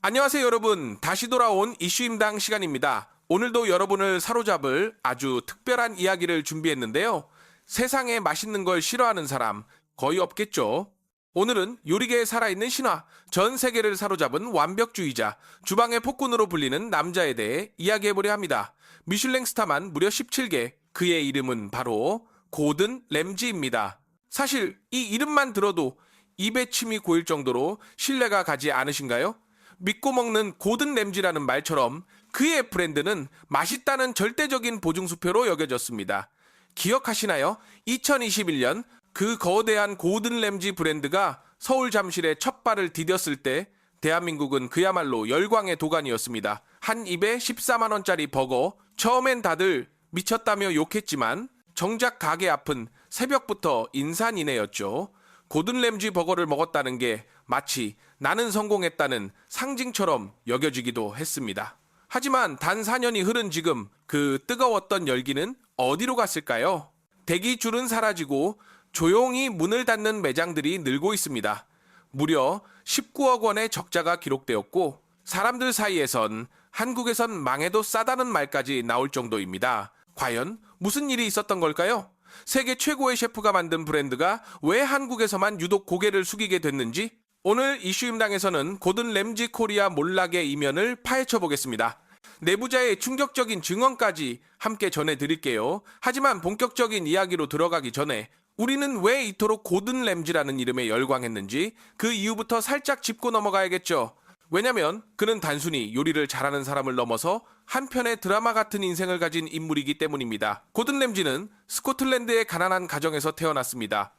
안녕하세요 여러분. 다시 돌아온 이슈임당 시간입니다. 오늘도 여러분을 사로잡을 아주 특별한 이야기를 준비했는데요. 세상에 맛있는 걸 싫어하는 사람 거의 없겠죠. 오늘은 요리계에 살아있는 신화, 전 세계를 사로잡은 완벽주의자, 주방의 폭군으로 불리는 남자에 대해 이야기해보려 합니다. 미슐랭 스타만 무려 17개, 그의 이름은 바로 고든 램지입니다. 사실 이 이름만 들어도 입에 침이 고일 정도로 신뢰가 가지 않으신가요? 믿고 먹는 고든 램지라는 말처럼 그의 브랜드는 맛있다는 절대적인 보증수표로 여겨졌습니다. 기억하시나요? 2021년 그 거대한 고든 램지 브랜드가 서울 잠실에 첫 발을 디뎠을 때 대한민국은 그야말로 열광의 도가니였습니다. 한 입에 14만 원짜리 버거, 처음엔 다들 미쳤다며 욕했지만 정작 가게 앞은 새벽부터 인산인해였죠. 고든 램지 버거를 먹었다는 게 마치 나는 성공했다는 상징처럼 여겨지기도 했습니다. 하지만 단 4년이 흐른 지금 그 뜨거웠던 열기는 어디로 갔을까요? 대기줄은 사라지고 조용히 문을 닫는 매장들이 늘고 있습니다. 무려 19억 원의 적자가 기록되었고 사람들 사이에선 한국에선 망해도 싸다는 말까지 나올 정도입니다. 과연 무슨 일이 있었던 걸까요? 세계 최고의 셰프가 만든 브랜드가 왜 한국에서만 유독 고개를 숙이게 됐는지 오늘 이슈임당에서는 고든 램지 코리아 몰락의 이면을 파헤쳐 보겠습니다. 내부자의 충격적인 증언까지 함께 전해드릴게요. 하지만 본격적인 이야기로 들어가기 전에 우리는 왜 이토록 고든 램지라는 이름에 열광했는지 그 이유부터 살짝 짚고 넘어가야겠죠. 왜냐면 그는 단순히 요리를 잘하는 사람을 넘어서 한편의 드라마 같은 인생을 가진 인물이기 때문입니다. 고든 램지는 스코틀랜드의 가난한 가정에서 태어났습니다.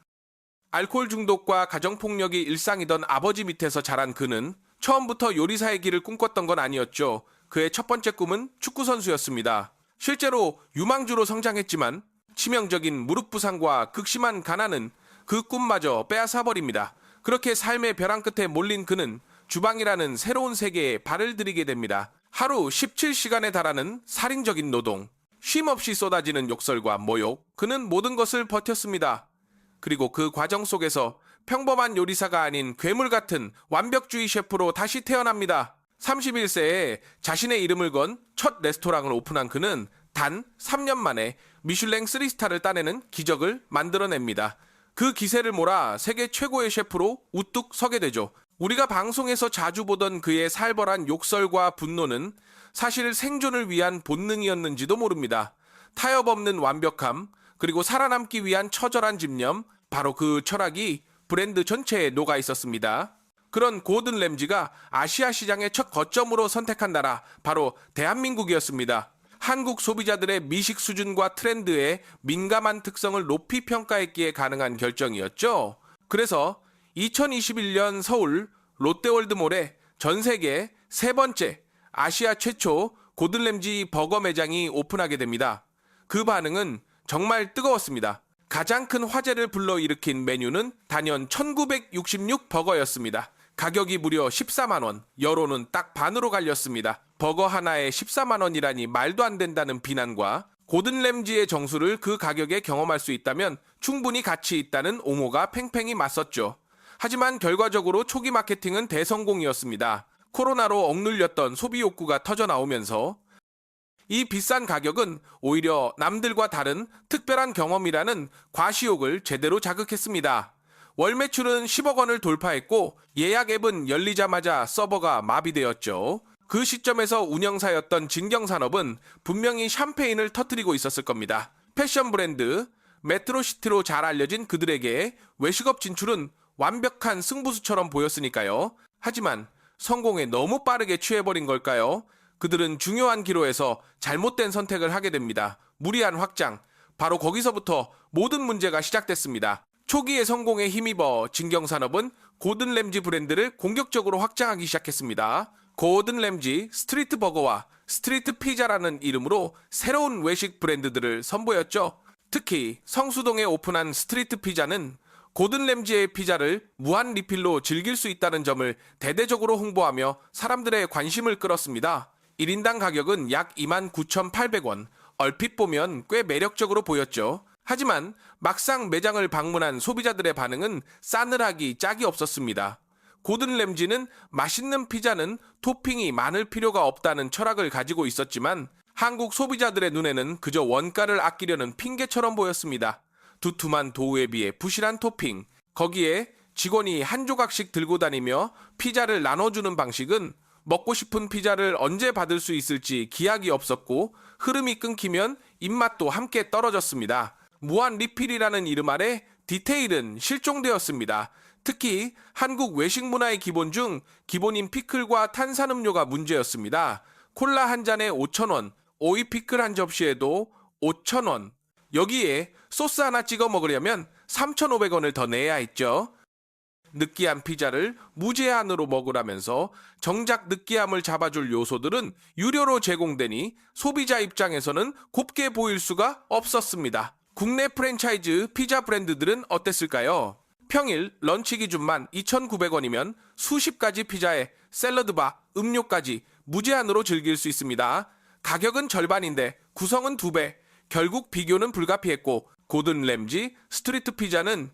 알코올 중독과 가정폭력이 일상이던 아버지 밑에서 자란 그는 처음부터 요리사의 길을 꿈꿨던 건 아니었죠. 그의 첫 번째 꿈은 축구선수였습니다. 실제로 유망주로 성장했지만 치명적인 무릎 부상과 극심한 가난은 그 꿈마저 빼앗아버립니다. 그렇게 삶의 벼랑 끝에 몰린 그는 주방이라는 새로운 세계에 발을 들이게 됩니다. 하루 17시간에 달하는 살인적인 노동, 쉼없이 쏟아지는 욕설과 모욕, 그는 모든 것을 버텼습니다. 그리고 그 과정 속에서 평범한 요리사가 아닌 괴물 같은 완벽주의 셰프로 다시 태어납니다. 31세에 자신의 이름을 건 첫 레스토랑을 오픈한 그는 단 3년 만에 미슐랭 3스타를 따내는 기적을 만들어냅니다. 그 기세를 몰아 세계 최고의 셰프로 우뚝 서게 되죠. 우리가 방송에서 자주 보던 그의 살벌한 욕설과 분노는 사실 생존을 위한 본능이었는지도 모릅니다. 타협 없는 완벽함, 그리고 살아남기 위한 처절한 집념, 바로 그 철학이 브랜드 전체에 녹아 있었습니다. 그런 고든 램지가 아시아 시장의 첫 거점으로 선택한 나라, 바로 대한민국이었습니다. 한국 소비자들의 미식 수준과 트렌드에 민감한 특성을 높이 평가했기에 가능한 결정이었죠. 그래서 2021년 서울 롯데월드몰에 전 세계 세 번째 아시아 최초 고든 램지 버거 매장이 오픈하게 됩니다. 그 반응은 정말 뜨거웠습니다. 가장 큰 화제를 불러일으킨 메뉴는 단연 1966 버거였습니다. 가격이 무려 14만 원, 여론은 딱 반으로 갈렸습니다. 버거 하나에 14만 원이라니 말도 안 된다는 비난과 고든 램지의 정수를 그 가격에 경험할 수 있다면 충분히 가치 있다는 옹호가 팽팽히 맞섰죠. 하지만 결과적으로 초기 마케팅은 대성공이었습니다. 코로나로 억눌렸던 소비 욕구가 터져나오면서 이 비싼 가격은 오히려 남들과 다른 특별한 경험이라는 과시욕을 제대로 자극했습니다. 월 매출은 10억 원을 돌파했고 예약 앱은 열리자마자 서버가 마비되었죠. 그 시점에서 운영사였던 진경산업은 분명히 샴페인을 터뜨리고 있었을 겁니다. 패션 브랜드 메트로시티로 잘 알려진 그들에게 외식업 진출은 완벽한 승부수처럼 보였으니까요. 하지만 성공에 너무 빠르게 취해버린 걸까요? 그들은 중요한 기로에서 잘못된 선택을 하게 됩니다. 무리한 확장, 바로 거기서부터 모든 문제가 시작됐습니다. 초기의 성공에 힘입어 진경산업은 고든 램지 브랜드를 공격적으로 확장하기 시작했습니다. 고든 램지 스트리트 버거와 스트리트 피자라는 이름으로 새로운 외식 브랜드들을 선보였죠. 특히 성수동에 오픈한 스트리트 피자는 고든 램지의 피자를 무한 리필로 즐길 수 있다는 점을 대대적으로 홍보하며 사람들의 관심을 끌었습니다. 1인당 가격은 약 29,800원, 얼핏 보면 꽤 매력적으로 보였죠. 하지만 막상 매장을 방문한 소비자들의 반응은 싸늘하기 짝이 없었습니다. 고든 램지는 맛있는 피자는 토핑이 많을 필요가 없다는 철학을 가지고 있었지만 한국 소비자들의 눈에는 그저 원가를 아끼려는 핑계처럼 보였습니다. 두툼한 도우에 비해 부실한 토핑, 거기에 직원이 한 조각씩 들고 다니며 피자를 나눠주는 방식은 먹고 싶은 피자를 언제 받을 수 있을지 기약이 없었고 흐름이 끊기면 입맛도 함께 떨어졌습니다. 무한 리필이라는 이름 아래 디테일은 실종되었습니다. 특히 한국 외식 문화의 기본 중 기본인 피클과 탄산음료가 문제였습니다. 콜라 한 잔에 5,000원, 오이 피클 한 접시에도 5,000원. 여기에 소스 하나 찍어 먹으려면 3,500원을 더 내야 했죠. 느끼한 피자를 무제한으로 먹으라면서 정작 느끼함을 잡아줄 요소들은 유료로 제공되니 소비자 입장에서는 곱게 보일 수가 없었습니다. 국내 프랜차이즈 피자 브랜드들은 어땠을까요? 평일 런치 기준만 2,900원이면 수십 가지 피자에 샐러드바, 음료까지 무제한으로 즐길 수 있습니다. 가격은 절반인데 구성은 2배. 결국 비교는 불가피했고 고든 램지 스트리트 피자는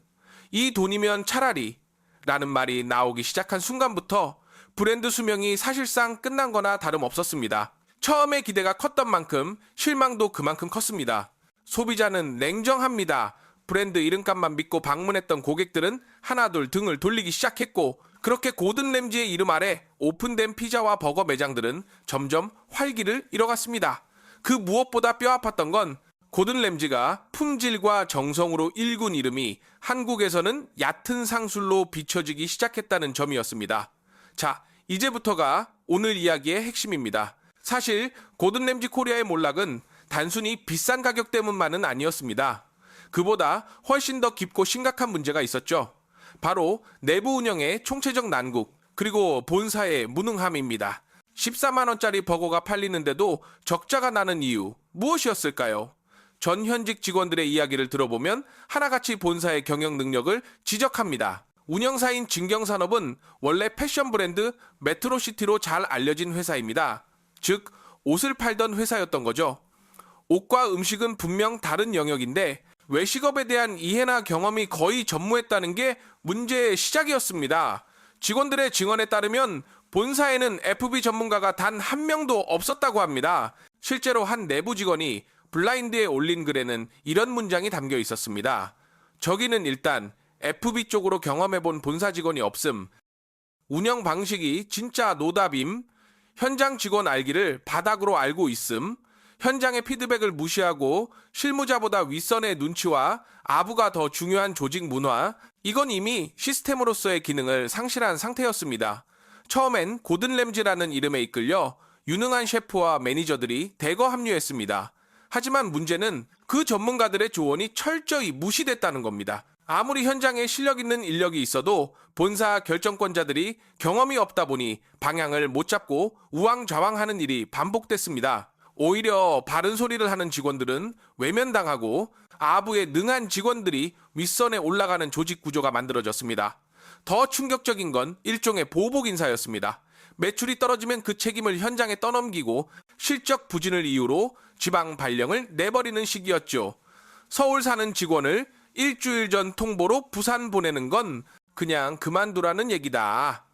이 돈이면 차라리 라는 말이 나오기 시작한 순간부터 브랜드 수명이 사실상 끝난 거나 다름없었습니다. 처음에 기대가 컸던 만큼 실망도 그만큼 컸습니다. 소비자는 냉정합니다. 브랜드 이름값만 믿고 방문했던 고객들은 하나둘 등을 돌리기 시작했고 그렇게 고든 램지의 이름 아래 오픈된 피자와 버거 매장들은 점점 활기를 잃어갔습니다. 그 무엇보다 뼈아팠던 건 고든 램지가 품질과 정성으로 일군 이름이 한국에서는 얕은 상술로 비춰지기 시작했다는 점이었습니다. 자, 이제부터가 오늘 이야기의 핵심입니다. 사실 고든 램지 코리아의 몰락은 단순히 비싼 가격 때문만은 아니었습니다. 그보다 훨씬 더 깊고 심각한 문제가 있었죠. 바로 내부 운영의 총체적 난국, 그리고 본사의 무능함입니다. 14만 원짜리 버거가 팔리는데도 적자가 나는 이유 무엇이었을까요? 전 현직 직원들의 이야기를 들어보면 하나같이 본사의 경영 능력을 지적합니다. 운영사인 진경산업은 원래 패션 브랜드 메트로시티로 잘 알려진 회사입니다. 즉, 옷을 팔던 회사였던 거죠. 옷과 음식은 분명 다른 영역인데 외식업에 대한 이해나 경험이 거의 전무했다는 게 문제의 시작이었습니다. 직원들의 증언에 따르면 본사에는 F&B 전문가가 단 한 명도 없었다고 합니다. 실제로 한 내부 직원이 블라인드에 올린 글에는 이런 문장이 담겨 있었습니다. 저기는 일단 F&B 쪽으로 경험해본 본사 직원이 없음. 운영 방식이 진짜 노답임. 현장 직원 알기를 바닥으로 알고 있음. 현장의 피드백을 무시하고 실무자보다 윗선의 눈치와 아부가 더 중요한 조직 문화, 이건 이미 시스템으로서의 기능을 상실한 상태였습니다. 처음엔 고든 램지라는 이름에 이끌려 유능한 셰프와 매니저들이 대거 합류했습니다. 하지만 문제는 그 전문가들의 조언이 철저히 무시됐다는 겁니다. 아무리 현장에 실력 있는 인력이 있어도 본사 결정권자들이 경험이 없다 보니 방향을 못 잡고 우왕좌왕하는 일이 반복됐습니다. 오히려 바른 소리를 하는 직원들은 외면당하고 아부에 능한 직원들이 윗선에 올라가는 조직 구조가 만들어졌습니다. 더 충격적인 건 일종의 보복 인사였습니다. 매출이 떨어지면 그 책임을 현장에 떠넘기고 실적 부진을 이유로 지방 발령을 내버리는 시기였죠. 서울 사는 직원을 일주일 전 통보로 부산 보내는 건 그냥 그만두라는 얘기다.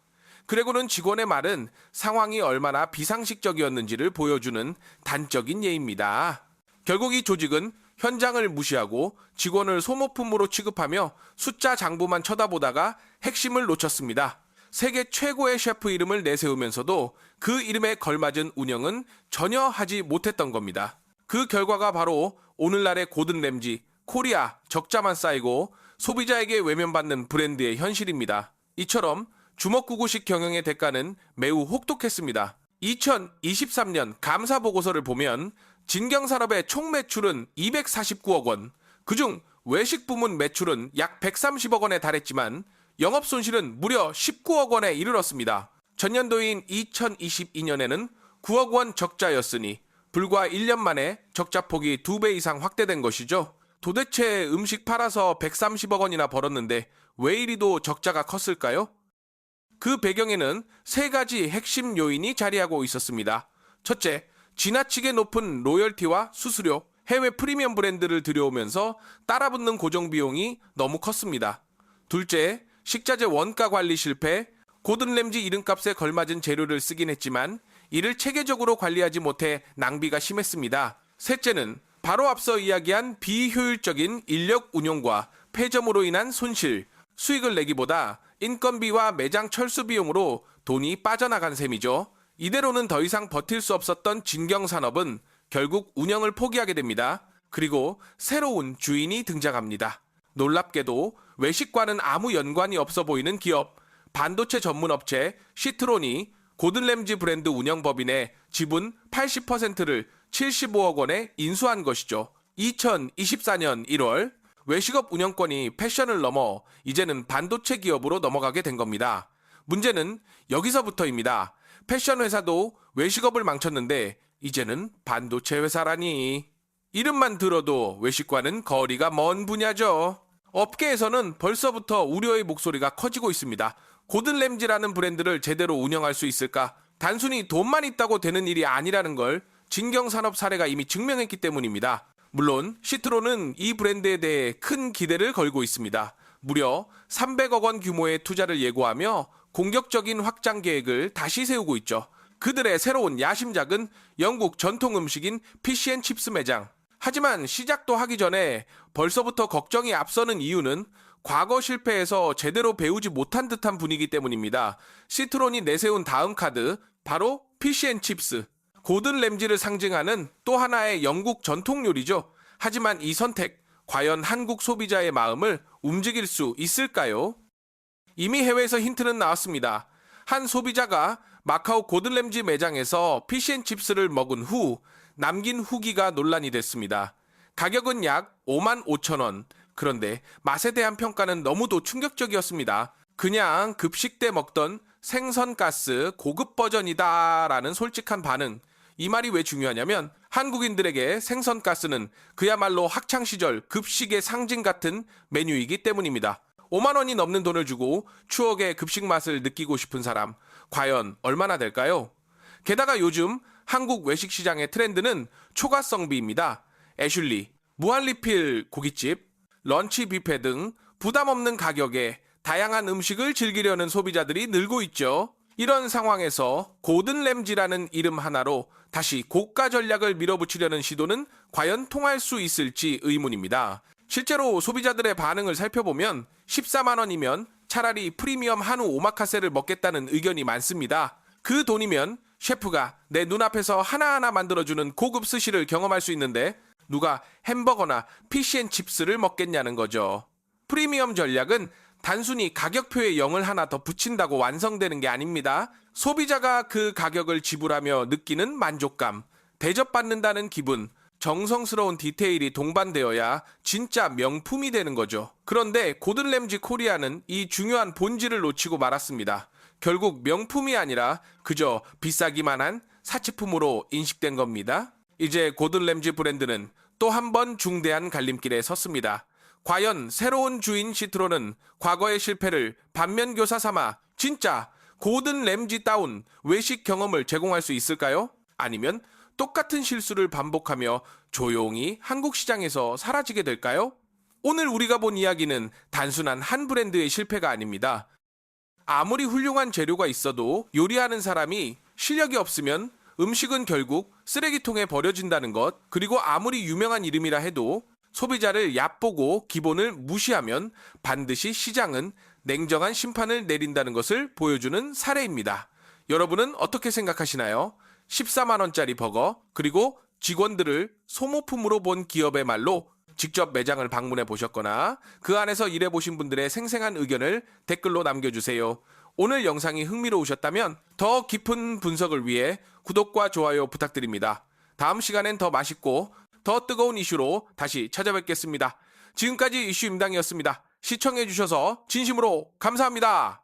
그리고는 직원의 말은 상황이 얼마나 비상식적이었는지를 보여주는 단적인 예입니다. 결국 이 조직은 현장을 무시하고 직원을 소모품으로 취급하며 숫자 장부만 쳐다보다가 핵심을 놓쳤습니다. 세계 최고의 셰프 이름을 내세우면서도 그 이름에 걸맞은 운영은 전혀 하지 못했던 겁니다. 그 결과가 바로 오늘날의 고든 램지, 코리아 적자만 쌓이고 소비자에게 외면받는 브랜드의 현실입니다. 이처럼 주먹구구식 경영의 대가는 매우 혹독했습니다. 2023년 감사 보고서를 보면 진경산업의 총 매출은 249억 원, 그중 외식 부문 매출은 약 130억 원에 달했지만 영업 손실은 무려 19억 원에 이르렀습니다. 전년도인 2022년에는 9억 원 적자였으니 불과 1년 만에 적자폭이 2배 이상 확대된 것이죠. 도대체 음식 팔아서 130억 원이나 벌었는데 왜 이리도 적자가 컸을까요? 그 배경에는 세 가지 핵심 요인이 자리하고 있었습니다. 첫째, 지나치게 높은 로열티와 수수료, 해외 프리미엄 브랜드를 들여오면서 따라붙는 고정 비용이 너무 컸습니다. 둘째, 식자재 원가 관리 실패, 고든 램지 이름값에 걸맞은 재료를 쓰긴 했지만 이를 체계적으로 관리하지 못해 낭비가 심했습니다. 셋째는 바로 앞서 이야기한 비효율적인 인력 운용과 폐점으로 인한 손실, 수익을 내기보다 인건비와 매장 철수 비용으로 돈이 빠져나간 셈이죠. 이대로는 더 이상 버틸 수 없었던 진경산업은 결국 운영을 포기하게 됩니다. 그리고 새로운 주인이 등장합니다. 놀랍게도 외식과는 아무 연관이 없어 보이는 기업, 반도체 전문 업체 시트론이 고든 램지 브랜드 운영법인의 지분 80%를 75억 원에 인수한 것이죠. 2024년 1월 외식업 운영권이 패션을 넘어 이제는 반도체 기업으로 넘어가게 된 겁니다. 문제는 여기서부터입니다. 패션 회사도 외식업을 망쳤는데 이제는 반도체 회사라니. 이름만 들어도 외식과는 거리가 먼 분야죠. 업계에서는 벌써부터 우려의 목소리가 커지고 있습니다. 고든 램지라는 브랜드를 제대로 운영할 수 있을까? 단순히 돈만 있다고 되는 일이 아니라는 걸 진경산업 사례가 이미 증명했기 때문입니다. 물론 시트론은 이 브랜드에 대해 큰 기대를 걸고 있습니다. 무려 300억 원 규모의 투자를 예고하며 공격적인 확장 계획을 다시 세우고 있죠. 그들의 새로운 야심작은 영국 전통 음식인 피시앤칩스 매장. 하지만 시작도 하기 전에 벌써부터 걱정이 앞서는 이유는 과거 실패에서 제대로 배우지 못한 듯한 분위기 때문입니다. 시트론이 내세운 다음 카드, 바로 피시앤칩스. 고든 램지를 상징하는 또 하나의 영국 전통 요리죠. 하지만 이 선택, 과연 한국 소비자의 마음을 움직일 수 있을까요? 이미 해외에서 힌트는 나왔습니다. 한 소비자가 마카오 고든 램지 매장에서 피시앤칩스를 먹은 후 남긴 후기가 논란이 됐습니다. 가격은 약 5만 5천 원. 그런데 맛에 대한 평가는 너무도 충격적이었습니다. 그냥 급식 때 먹던 생선가스 고급 버전이다 라는 솔직한 반응. 이 말이 왜 중요하냐면 한국인들에게 생선가스는 그야말로 학창시절 급식의 상징 같은 메뉴이기 때문입니다. 5만 원이 넘는 돈을 주고 추억의 급식 맛을 느끼고 싶은 사람, 과연 얼마나 될까요? 게다가 요즘 한국 외식 시장의 트렌드는 초과성비입니다. 애슐리, 무한리필 고깃집, 런치 뷔페 등 부담 없는 가격에 다양한 음식을 즐기려는 소비자들이 늘고 있죠. 이런 상황에서 고든 램지라는 이름 하나로 다시 고가 전략을 밀어붙이려는 시도는 과연 통할 수 있을지 의문입니다. 실제로 소비자들의 반응을 살펴보면 14만 원이면 차라리 프리미엄 한우 오마카세를 먹겠다는 의견이 많습니다. 그 돈이면 셰프가 내 눈앞에서 하나하나 만들어주는 고급 스시를 경험할 수 있는데 누가 햄버거나 피시앤칩스를 먹겠냐는 거죠. 프리미엄 전략은 단순히 가격표에 0을 하나 더 붙인다고 완성되는 게 아닙니다. 소비자가 그 가격을 지불하며 느끼는 만족감, 대접받는다는 기분, 정성스러운 디테일이 동반되어야 진짜 명품이 되는 거죠. 그런데 고든 램지 코리아는 이 중요한 본질을 놓치고 말았습니다. 결국 명품이 아니라 그저 비싸기만 한 사치품으로 인식된 겁니다. 이제 고든 램지 브랜드는 또 한 번 중대한 갈림길에 섰습니다. 과연 새로운 주인 시트론은 과거의 실패를 반면교사 삼아 진짜 고든 램지다운 외식 경험을 제공할 수 있을까요? 아니면 똑같은 실수를 반복하며 조용히 한국 시장에서 사라지게 될까요? 오늘 우리가 본 이야기는 단순한 한 브랜드의 실패가 아닙니다. 아무리 훌륭한 재료가 있어도 요리하는 사람이 실력이 없으면 음식은 결국 쓰레기통에 버려진다는 것, 그리고 아무리 유명한 이름이라 해도 소비자를 얕보고 기본을 무시하면 반드시 시장은 냉정한 심판을 내린다는 것을 보여주는 사례입니다. 여러분은 어떻게 생각하시나요? 14만 원짜리 버거, 그리고 직원들을 소모품으로 본 기업의 말로 직접 매장을 방문해 보셨거나 그 안에서 일해 보신 분들의 생생한 의견을 댓글로 남겨주세요. 오늘 영상이 흥미로우셨다면 더 깊은 분석을 위해 구독과 좋아요 부탁드립니다. 다음 시간엔 더 맛있고 더 뜨거운 이슈로 다시 찾아뵙겠습니다. 지금까지 이슈 임당이었습니다. 시청해주셔서 진심으로 감사합니다.